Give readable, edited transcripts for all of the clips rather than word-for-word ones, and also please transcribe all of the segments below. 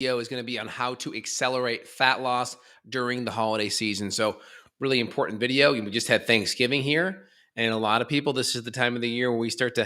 Video is going to be on how to accelerate fat loss during the holiday season. So, really important video. We just had Thanksgiving here, and a lot of people, this is the time of the year where we start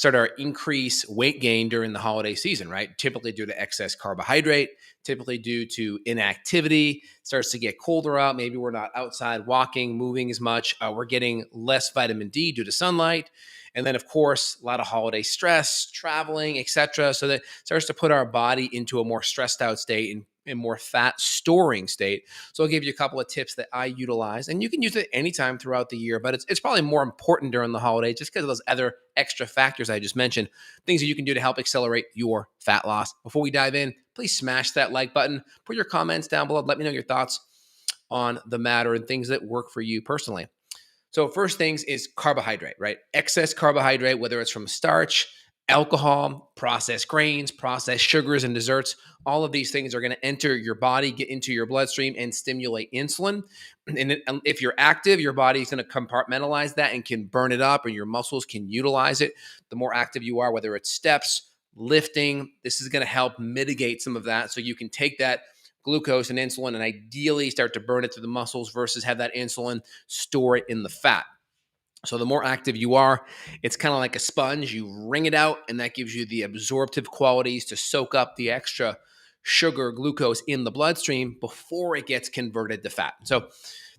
our increase weight gain during the holiday season, right? Typically due to excess carbohydrate, typically due to inactivity. It starts to get colder out. Maybe we're not outside walking, moving as much. We're getting less vitamin D due to sunlight. And then, of course, a lot of holiday stress, traveling, etc. So that starts to put our body into a more stressed out state and more fat storing state. So I'll give you a couple of tips that I utilize, and you can use it anytime throughout the year, but it's probably more important during the holidays just because of those other extra factors I just mentioned, things that you can do to help accelerate your fat loss. Before we dive in, please smash that like button, put your comments down below, let me know your thoughts on the matter and things that work for you personally. So first things is carbohydrate, right? Excess carbohydrate, whether it's from starch, alcohol, processed grains, processed sugars, and desserts, all of these things are going to enter your body, get into your bloodstream, and stimulate insulin. And if you're active, your body is going to compartmentalize that and can burn it up, or your muscles can utilize it. The more active you are, whether it's steps, lifting, this is going to help mitigate some of that. So you can take that glucose and insulin and ideally start to burn it through the muscles versus have that insulin store it in the fat. So the more active you are, it's kind of like a sponge. You wring it out, and that gives you the absorptive qualities to soak up the extra sugar, glucose in the bloodstream before it gets converted to fat. So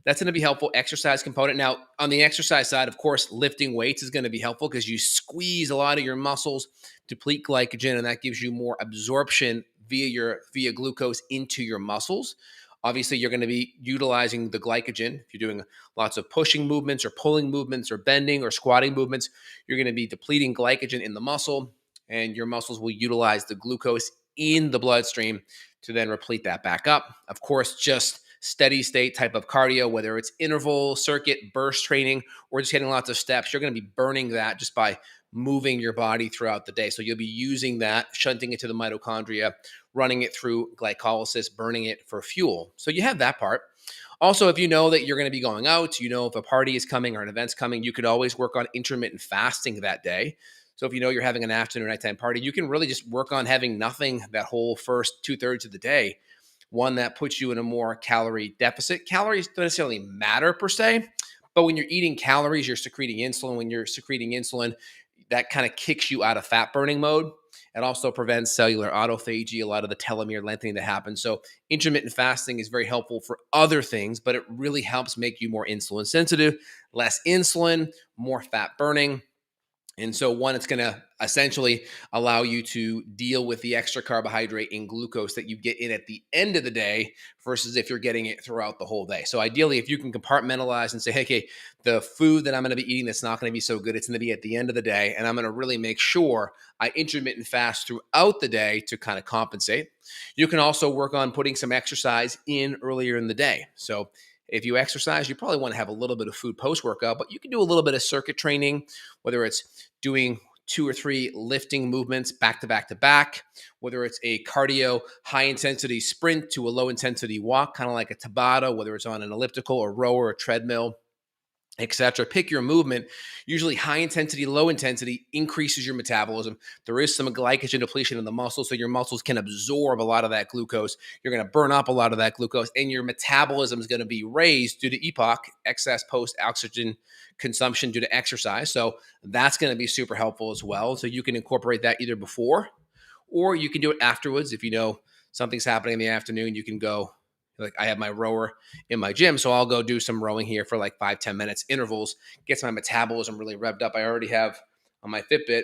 that's going to be helpful. Exercise component. Now, on the exercise side, of course, lifting weights is going to be helpful because you squeeze a lot of your muscles, deplete glycogen, and that gives you more absorption via glucose into your muscles. Obviously, you're going to be utilizing the glycogen. If you're doing lots of pushing movements or pulling movements or bending or squatting movements, you're going to be depleting glycogen in the muscle, and your muscles will utilize the glucose in the bloodstream to then replete that back up. Of course, just steady state type of cardio, whether it's interval, circuit, burst training, or just hitting lots of steps, you're going to be burning that just by moving your body throughout the day. So you'll be using that, shunting it to the mitochondria, running it through glycolysis, burning it for fuel. So you have that part. Also, if you know that you're going to be going out, you know if a party is coming or an event's coming, you could always work on intermittent fasting that day. So if you know you're having an afternoon or nighttime party, you can really just work on having nothing that whole first 2/3 of the day. One that puts you in a more calorie deficit. Calories don't necessarily matter per se, but when you're eating calories, you're secreting insulin. When you're secreting insulin, that kind of kicks you out of fat burning mode. It also prevents cellular autophagy, a lot of the telomere lengthening that happens. So intermittent fasting is very helpful for other things, but it really helps make you more insulin sensitive, less insulin, more fat burning. And so one, it's going to essentially allow you to deal with the extra carbohydrate and glucose that you get in at the end of the day versus if you're getting it throughout the whole day. So ideally, if you can compartmentalize and say, hey, okay, the food that I'm going to be eating that's not going to be so good, it's going to be at the end of the day. And I'm going to really make sure I intermittent fast throughout the day to kind of compensate. You can also work on putting some exercise in earlier in the day. So if you exercise, you probably want to have a little bit of food post-workout, but you can do a little bit of circuit training, whether it's doing 2 or 3 lifting movements back to back to back, whether it's a cardio high-intensity sprint to a low-intensity walk, kind of like a Tabata, whether it's on an elliptical or rower or treadmill, etc. Pick your movement. Usually high intensity, low intensity increases your metabolism. There is some glycogen depletion in the muscles, so your muscles can absorb a lot of that glucose. You're going to burn up a lot of that glucose, and your metabolism is going to be raised due to EPOC, excess post-oxygen consumption due to exercise. So that's going to be super helpful as well. So you can incorporate that either before or you can do it afterwards. If you know something's happening in the afternoon, you can go, like I have my rower in my gym, so I'll go do some rowing here for like 5-10 minutes intervals, gets my metabolism really revved up. I already have on my Fitbit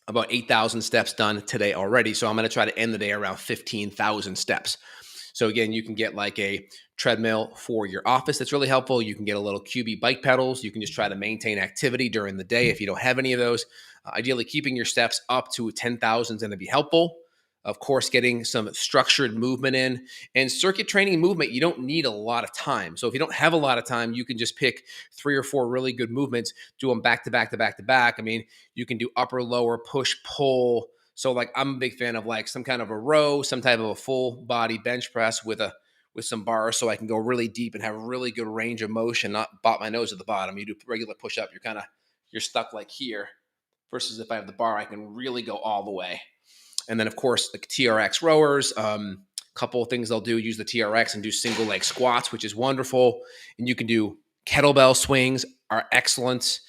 about 8,000 steps done today already. So I'm going to try to end the day around 15,000 steps. So again, you can get like a treadmill for your office. That's really helpful. You can get a little QB bike pedals. You can just try to maintain activity during the day if you don't have any of those. Ideally, keeping your steps up to 10,000 is going to be helpful. Of course, getting some structured movement in and circuit training movement, you don't need a lot of time. So if you don't have a lot of time, you can just pick 3 or 4 really good movements, do them back to back to back to back. I mean, you can do upper, lower, push, pull. So like I'm a big fan of like some kind of a row, some type of a full body bench press with some bars so I can go really deep and have really good range of motion, not bop my nose at the bottom. You do regular push up, you're stuck like here versus if I have the bar, I can really go all the way. And then, of course, the TRX Rowers. Couple of things they'll do, use the TRX and do single leg squats, which is wonderful. And you can do kettlebell swings, are excellent.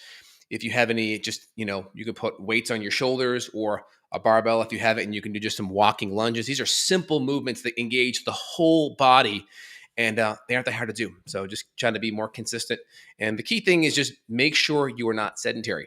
If you have any, just, you can put weights on your shoulders or a barbell if you have it, and you can do just some walking lunges. These are simple movements that engage the whole body, and they aren't that hard to do. So just trying to be more consistent. And the key thing is just make sure you are not sedentary.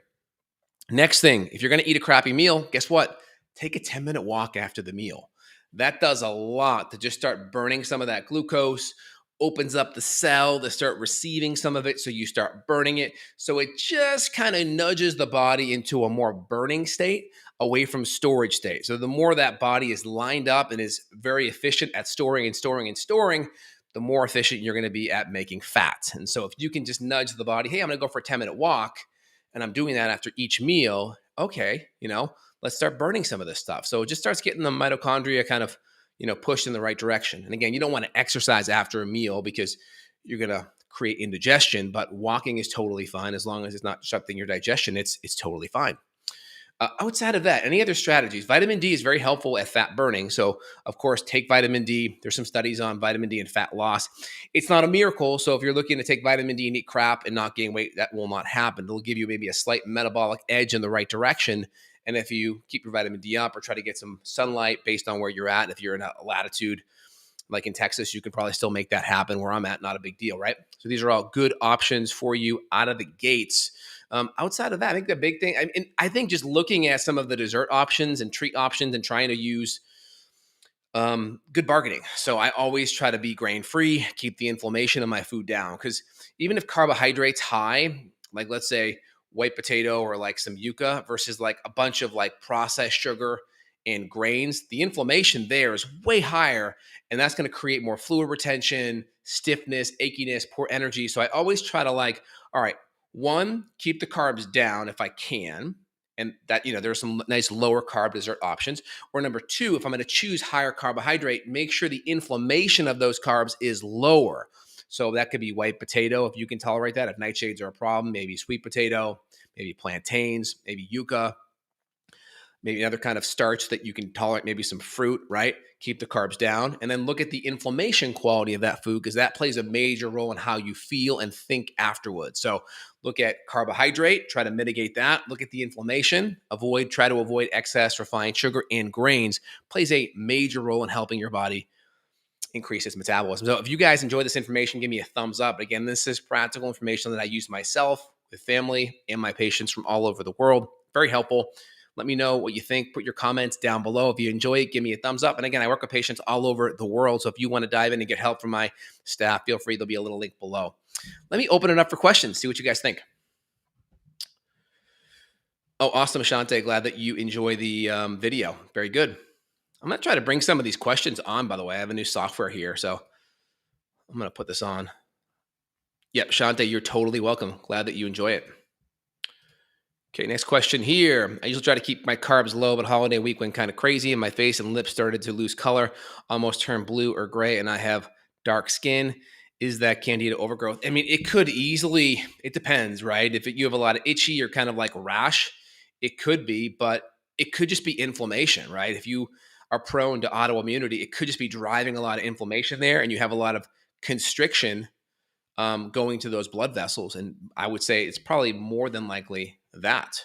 Next thing, if you're going to eat a crappy meal, guess what? Take a 10-minute walk after the meal. That does a lot to just start burning some of that glucose, opens up the cell to start receiving some of it, so you start burning it. So it just kind of nudges the body into a more burning state away from storage state. So the more that body is lined up and is very efficient at storing and storing and storing, the more efficient you're going to be at making fat. And so if you can just nudge the body, hey, I'm going to go for a 10-minute walk, and I'm doing that after each meal, okay, let's start burning some of this stuff. So it just starts getting the mitochondria kind of, pushed in the right direction. And again, you don't want to exercise after a meal because you're going to create indigestion, but walking is totally fine as long as it's not disrupting your digestion. It's totally fine. Outside of that, any other strategies? Vitamin D is very helpful at fat burning. So, of course, take vitamin D. There's some studies on vitamin D and fat loss. It's not a miracle. So if you're looking to take vitamin D and eat crap and not gain weight, that will not happen. It'll give you maybe a slight metabolic edge in the right direction. And if you keep your vitamin D up or try to get some sunlight based on where you're at, if you're in a latitude like in Texas, you can probably still make that happen. Where I'm at, not a big deal, right? So these are all good options for you out of the gates. Outside of that, I think the big thing, I think just looking at some of the dessert options and treat options and trying to use good bargaining. So I always try to be grain-free, keep the inflammation of my food down. Because even if carbohydrate's high, like let's say white potato or like some yuca versus like a bunch of like processed sugar and grains, the inflammation there is way higher. And that's going to create more fluid retention, stiffness, achiness, poor energy. So I always try to all right, one, keep the carbs down if I can. And that, there's some nice lower carb dessert options. Or number two, if I'm going to choose higher carbohydrate, make sure the inflammation of those carbs is lower. So that could be white potato, if you can tolerate that. If nightshades are a problem, maybe sweet potato, maybe plantains, maybe yuca, maybe another kind of starch that you can tolerate, maybe some fruit, right? Keep the carbs down. And then look at the inflammation quality of that food, because that plays a major role in how you feel and think afterwards. So look at carbohydrate, try to mitigate that. Look at the inflammation, try to avoid excess refined sugar and grains. Plays a major role in helping your body increase its metabolism. So if you guys enjoy this information, give me a thumbs up. Again, this is practical information that I use myself with family and my patients from all over the world. Very helpful. Let me know what you think. Put your comments down below. If you enjoy it, give me a thumbs up. And again, I work with patients all over the world. So if you want to dive in and get help from my staff, feel free. There'll be a little link below. Let me open it up for questions. See what you guys think. Oh, awesome, Ashante. Glad that you enjoy the video. Very good. I'm going to try to bring some of these questions on, by the way. I have a new software here, so I'm going to put this on. Yep, Shante, you're totally welcome. Glad that you enjoy it. Okay, next question here. I usually try to keep my carbs low, but holiday week went kind of crazy, and my face and lips started to lose color, almost turned blue or gray, and I have dark skin. Is that candida overgrowth? I mean, it could easily, it depends, right? If you have a lot of itchy or kind of like rash, it could be, but it could just be inflammation, right? If you are prone to autoimmunity, it could just be driving a lot of inflammation there, and you have a lot of constriction going to those blood vessels. And I would say it's probably more than likely that,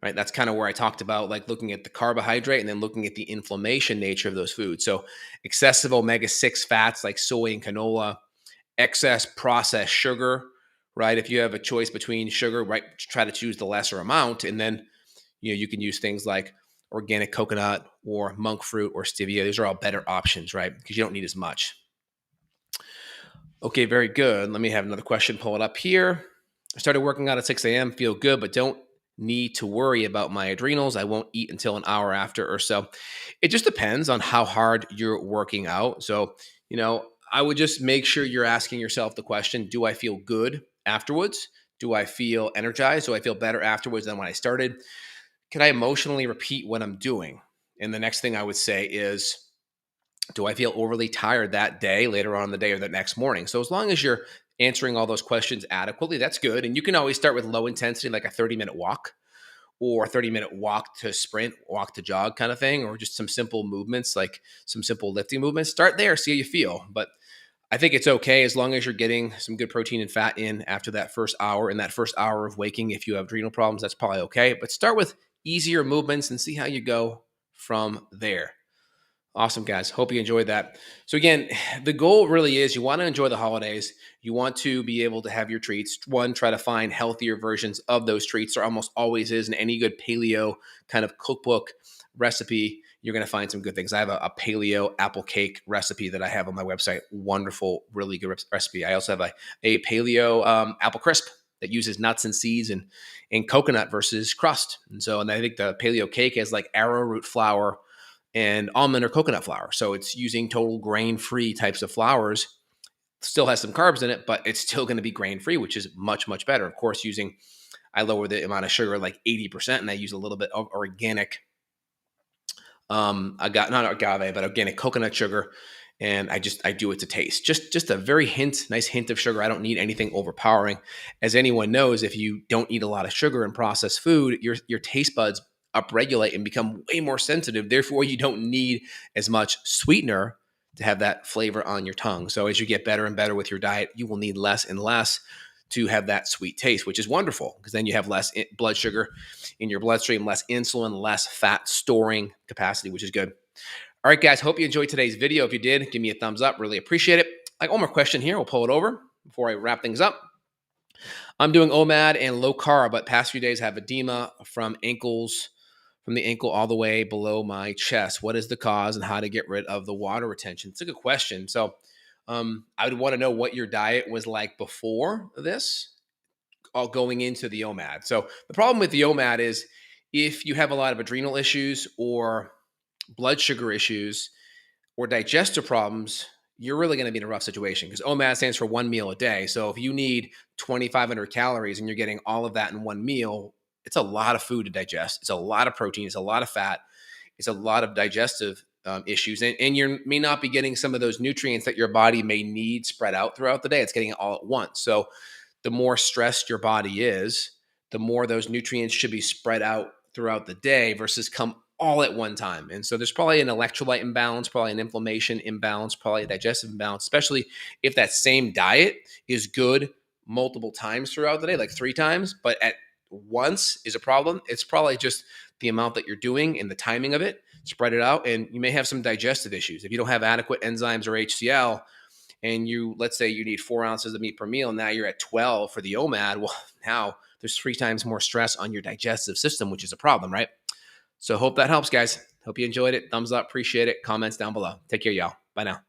right? That's kind of where I talked about like looking at the carbohydrate and then looking at the inflammation nature of those foods. So excessive omega-6 fats like soy and canola, excess processed sugar, right? If you have a choice between sugar, right, try to choose the lesser amount. And then, you can use things like organic coconut or monk fruit or stevia. These are all better options, right? Because you don't need as much. Okay, very good. Let me have another question, pull it up here. I started working out at 6 a.m., feel good, but don't need to worry about my adrenals. I won't eat until an hour after or so. It just depends on how hard you're working out. So, I would just make sure you're asking yourself the question, do I feel good afterwards? Do I feel energized? Do I feel better afterwards than when I started? Can I emotionally repeat what I'm doing? And the next thing I would say is, do I feel overly tired that day, later on in the day, or the next morning? So as long as you're answering all those questions adequately, that's good. And you can always start with low intensity, like a 30-minute walk, or 30-minute walk to sprint, walk to jog kind of thing, or just some simple movements, like some simple lifting movements. Start there, see how you feel. But I think it's okay as long as you're getting some good protein and fat in after that first hour. And that first hour of waking, if you have adrenal problems, that's probably okay. But start with easier movements and see how you go from there. Awesome, guys. Hope you enjoyed that. So again, the goal really is you want to enjoy the holidays. You want to be able to have your treats. One, try to find healthier versions of those treats. There almost always is in any good paleo kind of cookbook recipe. You're going to find some good things. I have a paleo apple cake recipe that I have on my website. Wonderful, really good recipe. I also have a paleo apple crisp that uses nuts and seeds and coconut versus crust. And I think the paleo cake has like arrowroot flour and almond or coconut flour. So it's using total grain-free types of flours. Still has some carbs in it, but it's still going to be grain-free, which is much, much better. Of course, I lower the amount of sugar like 80%, and I use a little bit of organic, I got not agave, but organic coconut sugar. And I do it to taste. Just a very nice hint of sugar. I don't need anything overpowering. As anyone knows, if you don't eat a lot of sugar and processed food, your taste buds upregulate and become way more sensitive. Therefore, you don't need as much sweetener to have that flavor on your tongue. So as you get better and better with your diet, you will need less and less to have that sweet taste, which is wonderful because then you have less blood sugar in your bloodstream, less insulin, less fat storing capacity, which is good. All right, guys, hope you enjoyed today's video. If you did, give me a thumbs up. Really appreciate it. Like one more question here. We'll pull it over before I wrap things up. I'm doing OMAD and low carb, but past few days I have edema from the ankle all the way below my chest. What is the cause and how to get rid of the water retention? It's a good question. So I would want to know what your diet was like before this, all going into the OMAD. So the problem with the OMAD is if you have a lot of adrenal issues or blood sugar issues or digestive problems, you're really going to be in a rough situation because OMAD stands for 1 meal a day. So if you need 2,500 calories and you're getting all of that in one meal, it's a lot of food to digest. It's a lot of protein. It's a lot of fat. It's a lot of digestive issues. And you may not be getting some of those nutrients that your body may need spread out throughout the day. It's getting it all at once. So the more stressed your body is, the more those nutrients should be spread out throughout the day versus come all at one time. And so there's probably an electrolyte imbalance, probably an inflammation imbalance, probably a digestive imbalance, especially if that same diet is good multiple times throughout the day, like 3 times, but at once is a problem. It's probably just the amount that you're doing and the timing of it. Spread it out, and you may have some digestive issues. If you don't have adequate enzymes or HCl, and let's say you need 4 ounces of meat per meal, now you're at 12 for the OMAD, well, now there's 3 times more stress on your digestive system, which is a problem, right? So hope that helps, guys. Hope you enjoyed it. Thumbs up. Appreciate it. Comments down below. Take care, y'all. Bye now.